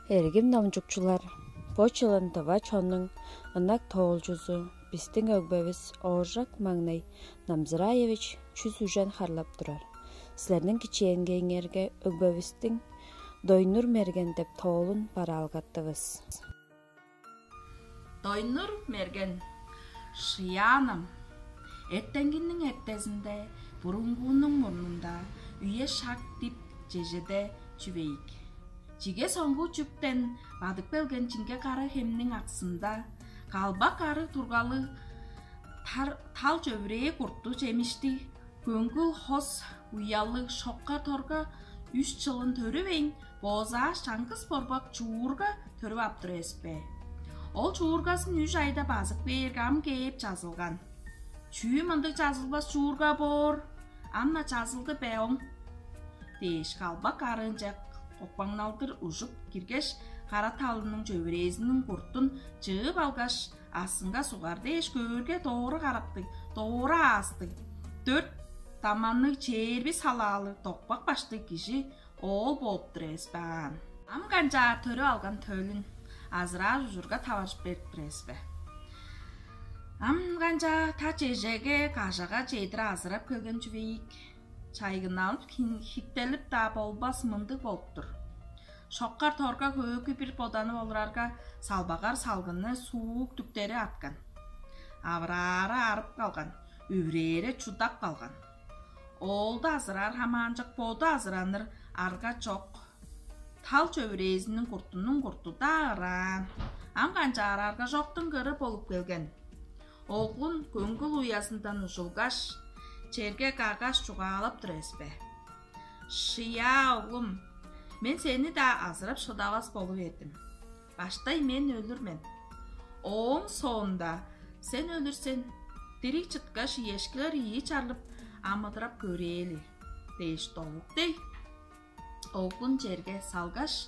Эргим намжукчулар, бу чылындыва чонның ынак тоолжузу, бистин өгбөбүз Оржак Маңнай Намзраевич чүзүжен харлап турар. Силердин кичээнгеңерге өгбөбүстүн Дойнур мерген деп тоолун бара алгаттыбыз. Дойнур мерген, шыяным. Эттенгиннің эттезінде, бурунгунун мурнунда, үйе шак дип жежеде чүбейик. Жиге соңгу чүптен бадык белген жинге кары хемнің аксында, калба кары тургалы тал жөбірее куртту жемишти, көңгүл хос уялы шокка торга үш чылын төрүбейн, боза шаңкыс борбак чуурга төрүп аптыр эспе. Ол чуургасын үш айда базык бергам кээп жазылган. Чүй мындык жазылбас чуурга бор, амма жазылды беоң. Деш калба карынжак окпаңналдыр ужуп киргеш, кара талынын жөбүрезинин куртун жыып алгаш, асынга сугар деш көөргө тоору каракты, тоору асты. Төрт таманны черби салалы токпак башты киши ол болуптур эспе. Ам канча төрү алган төлүн азыра ужурга табарып бериптир эспе. Ам канча та жежеге кажага жедир азырап келген жүбейик. Чайгын алып хиттелип да болбас мындык болуптур. Шоккар торга көкү бир боданы болурарга салбагар салгыны суук түктери аткан. Абрары арып калган, үбрери чудак калган. Олду азырар хаманжак боду азыраныр арга жок. Тал жөбүрезинин куртунун курту дагыран. Ам канча арарга жоктун кыры болуп келген. Оглун көңгүл уясындан ушулгаш, черге кагаш чугаалап тур эспе. Шыя оглум, мен сени да азырап шыдабас болуп этим. Баштай мен өлүрмөн. Оң соонда сен өлүрсен, дирик чыткаш ешкилер ии чарлып амыдырап көрели. Деш толуктей. Оглун жерге салгаш,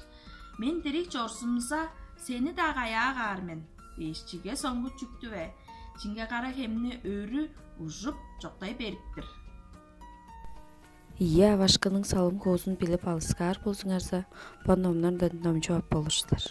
мен дирик жорсумса сени да каягармен. Дешчиге соңгу чүктүбө. Жинге кара хемни өрү ужуп жоктай бериптир. Ия башкының салым коозун билип алыскар болсуңарса, бу номдордон номжоп болушсуздар.